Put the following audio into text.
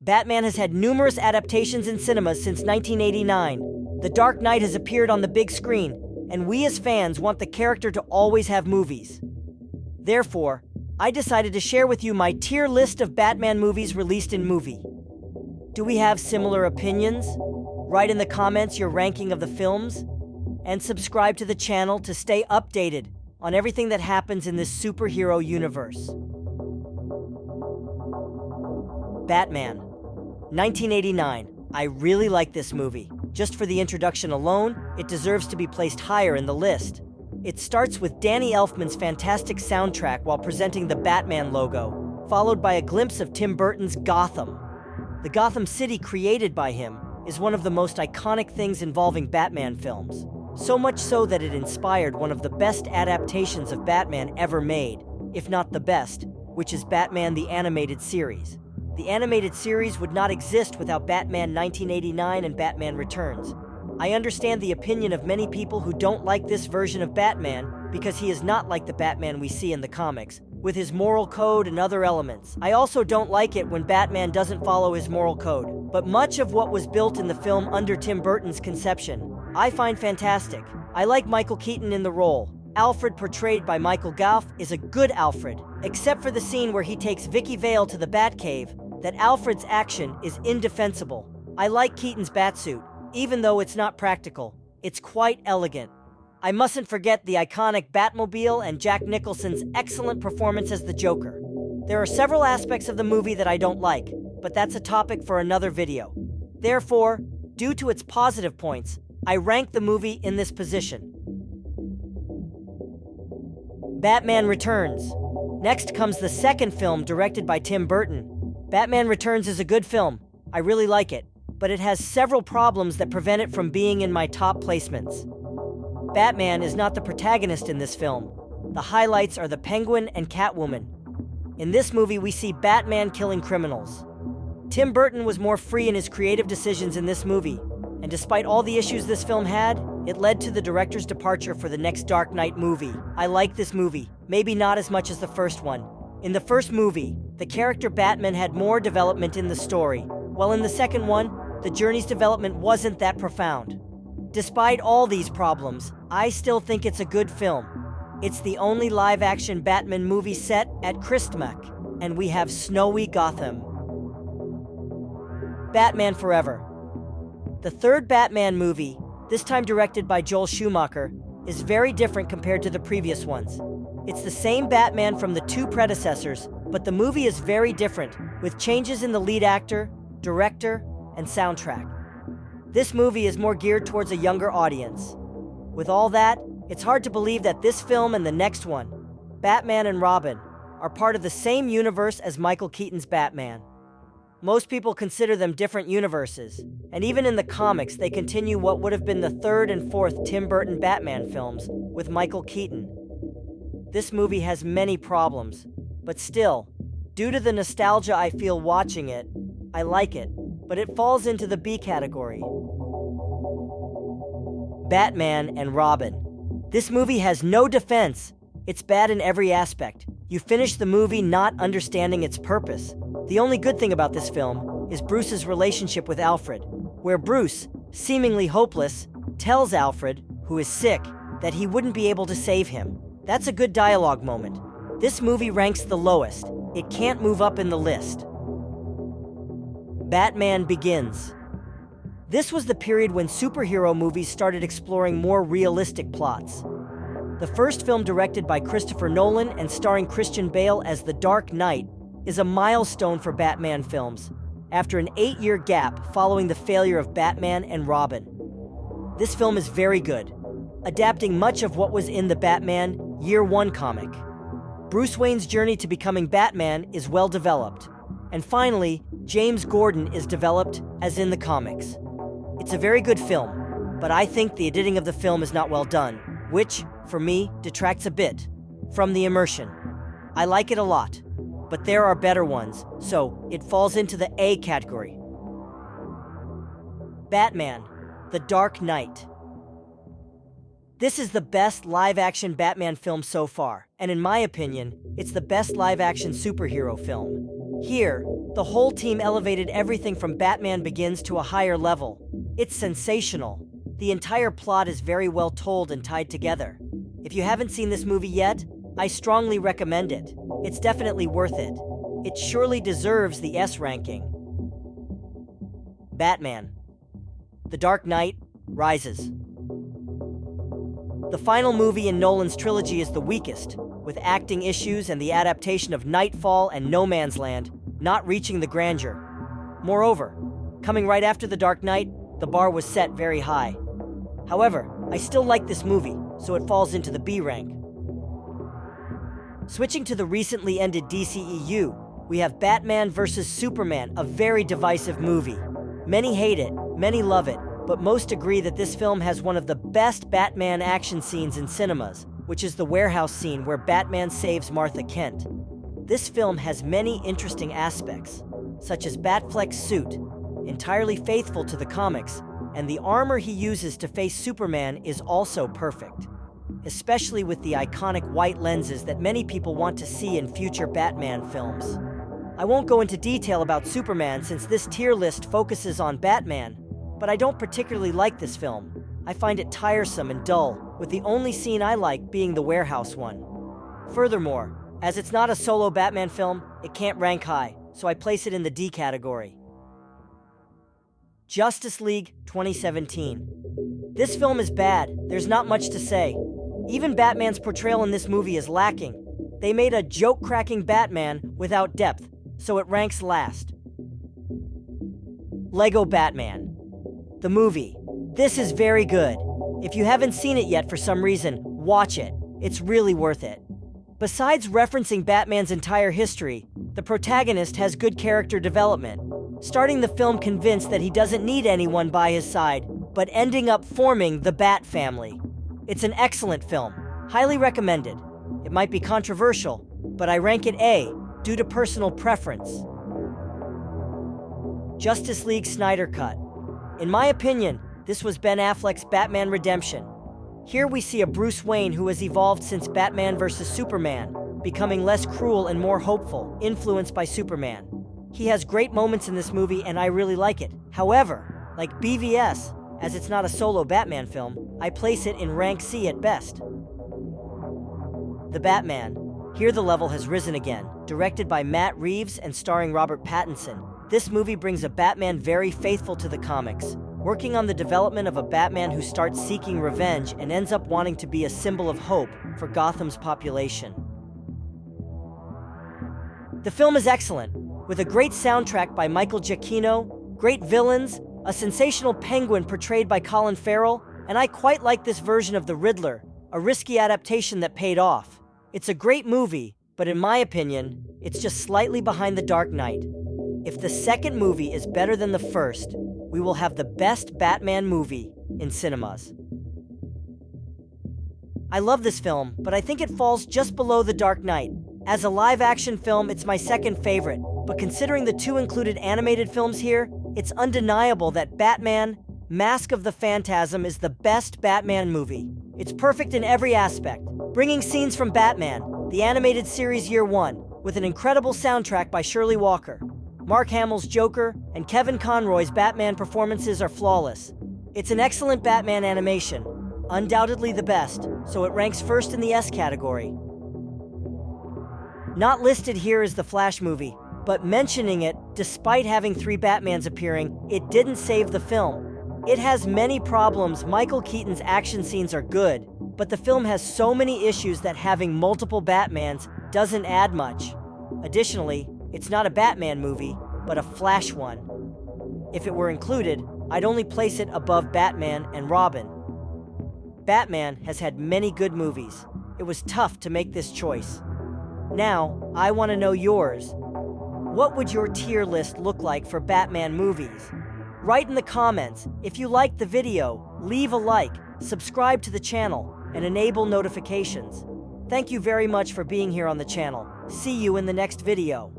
Batman has had numerous adaptations in cinemas since 1989. The Dark Knight has appeared on the big screen, and we as fans want the character to always have movies. Therefore, I decided to share with you my tier list of Batman movies released in movie. Do we have similar opinions? Write in the comments your ranking of the films, and subscribe to the channel to stay updated on everything that happens in this superhero universe. Batman, 1989. I really like this movie. Just for the introduction alone, it deserves to be placed higher in the list. It starts with Danny Elfman's fantastic soundtrack while presenting the Batman logo, followed by a glimpse of Tim Burton's Gotham. The Gotham City created by him is one of the most iconic things involving Batman films. So much so that it inspired one of the best adaptations of Batman ever made, if not the best, which is Batman the Animated Series. The animated series would not exist without Batman 1989 and Batman Returns. I understand the opinion of many people who don't like this version of Batman because he is not like the Batman we see in the comics, with his moral code and other elements. I also don't like it when Batman doesn't follow his moral code, but much of what was built in the film under Tim Burton's conception, I find fantastic. I like Michael Keaton in the role. Alfred, portrayed by Michael Gough, is a good Alfred, except for the scene where he takes Vicky Vale to the Batcave. That Alfred's action is indefensible. I like Keaton's Batsuit, even though it's not practical. It's quite elegant. I mustn't forget the iconic Batmobile and Jack Nicholson's excellent performance as the Joker. There are several aspects of the movie that I don't like, but that's a topic for another video. Therefore, due to its positive points, I rank the movie in this position. Batman Returns. Next comes the second film directed by Tim Burton. Batman Returns is a good film. I really like it, but it has several problems that prevent it from being in my top placements. Batman is not the protagonist in this film. The highlights are the Penguin and Catwoman. In this movie, we see Batman killing criminals. Tim Burton was more free in his creative decisions in this movie, and despite all the issues this film had, it led to the director's departure for the next Dark Knight movie. I like this movie, maybe not as much as the first one. In the first movie, the character Batman had more development in the story, while in the second one, the journey's development wasn't that profound. Despite all these problems, I still think it's a good film. It's the only live-action Batman movie set at Christmas, and we have snowy Gotham. Batman Forever. The third Batman movie, this time directed by Joel Schumacher, is very different compared to the previous ones. It's the same Batman from the two predecessors, but the movie is very different, with changes in the lead actor, director, and soundtrack. This movie is more geared towards a younger audience. With all that, it's hard to believe that this film and the next one, Batman and Robin, are part of the same universe as Michael Keaton's Batman. Most people consider them different universes, and even in the comics, they continue what would have been the third and fourth Tim Burton Batman films with Michael Keaton. This movie has many problems, but still, due to the nostalgia I feel watching it, I like it, but it falls into the B category. Batman and Robin. This movie has no defense. It's bad in every aspect. You finish the movie not understanding its purpose. The only good thing about this film is Bruce's relationship with Alfred, where Bruce, seemingly hopeless, tells Alfred, who is sick, that he wouldn't be able to save him. That's a good dialogue moment. This movie ranks the lowest. It can't move up in the list. Batman Begins. This was the period when superhero movies started exploring more realistic plots. The first film, directed by Christopher Nolan and starring Christian Bale as The Dark Knight, is a milestone for Batman films, after an 8-year gap following the failure of Batman and Robin. This film is very good, adapting much of what was in the Batman Year One comic. Bruce Wayne's journey to becoming Batman is well developed. And finally, James Gordon is developed as in the comics. It's a very good film, but I think the editing of the film is not well done, which, for me, detracts a bit from the immersion. I like it a lot, but there are better ones, so it falls into the A category. Batman, The Dark Knight. This is the best live-action Batman film so far, and in my opinion, it's the best live-action superhero film. Here, the whole team elevated everything from Batman Begins to a higher level. It's sensational. The entire plot is very well told and tied together. If you haven't seen this movie yet, I strongly recommend it. It's definitely worth it. It surely deserves the S ranking. Batman: The Dark Knight Rises. The final movie in Nolan's trilogy is the weakest, with acting issues and the adaptation of Nightfall and No Man's Land not reaching the grandeur. Moreover, coming right after The Dark Knight, the bar was set very high. However, I still like this movie, so it falls into the B rank. Switching to the recently ended DCEU, we have Batman vs. Superman, a very divisive movie. Many hate it, many love it, but most agree that this film has one of the best Batman action scenes in cinemas, which is the warehouse scene where Batman saves Martha Kent. This film has many interesting aspects, such as Batfleck's suit, entirely faithful to the comics, and the armor he uses to face Superman is also perfect, especially with the iconic white lenses that many people want to see in future Batman films. I won't go into detail about Superman since this tier list focuses on Batman, but I don't particularly like this film. I find it tiresome and dull, with the only scene I like being the warehouse one. Furthermore, as it's not a solo Batman film, it can't rank high, so I place it in the D category. Justice League 2017. This film is bad, there's not much to say. Even Batman's portrayal in this movie is lacking. They made a joke-cracking Batman without depth, so it ranks last. Lego Batman: The movie. This is very good. If you haven't seen it yet for some reason, watch it. It's really worth it. Besides referencing Batman's entire history, the protagonist has good character development, starting the film convinced that he doesn't need anyone by his side, but ending up forming the Bat family. It's an excellent film, highly recommended. It might be controversial, but I rank it A due to personal preference. Justice League Snyder Cut. In my opinion, this was Ben Affleck's Batman Redemption. Here we see a Bruce Wayne who has evolved since Batman vs. Superman, becoming less cruel and more hopeful, influenced by Superman. He has great moments in this movie and I really like it. However, like BVS, as it's not a solo Batman film, I place it in rank C at best. The Batman. Here the level has risen again. Directed by Matt Reeves and starring Robert Pattinson, this movie brings a Batman very faithful to the comics, working on the development of a Batman who starts seeking revenge and ends up wanting to be a symbol of hope for Gotham's population. The film is excellent, with a great soundtrack by Michael Giacchino, great villains, a sensational Penguin portrayed by Colin Farrell, and I quite like this version of the Riddler, a risky adaptation that paid off. It's a great movie, but in my opinion, it's just slightly behind The Dark Knight. If the second movie is better than the first, we will have the best Batman movie in cinemas. I love this film, but I think it falls just below The Dark Knight. As a live-action film, it's my second favorite, but considering the two included animated films here, it's undeniable that Batman: Mask of the Phantasm is the best Batman movie. It's perfect in every aspect, bringing scenes from Batman, the animated series Year One, with an incredible soundtrack by Shirley Walker. Mark Hamill's Joker and Kevin Conroy's Batman performances are flawless. It's an excellent Batman animation, undoubtedly the best, so it ranks first in the S category. Not listed here is the Flash movie, but mentioning it, despite having 3 Batmans appearing, it didn't save the film. It has many problems. Michael Keaton's action scenes are good, but the film has so many issues that having multiple Batmans doesn't add much. Additionally, it's not a Batman movie, but a Flash one. If it were included, I'd only place it above Batman and Robin. Batman has had many good movies. It was tough to make this choice. Now, I want to know yours. What would your tier list look like for Batman movies? Write in the comments. If you liked the video, leave a like, subscribe to the channel, and enable notifications. Thank you very much for being here on the channel. See you in the next video.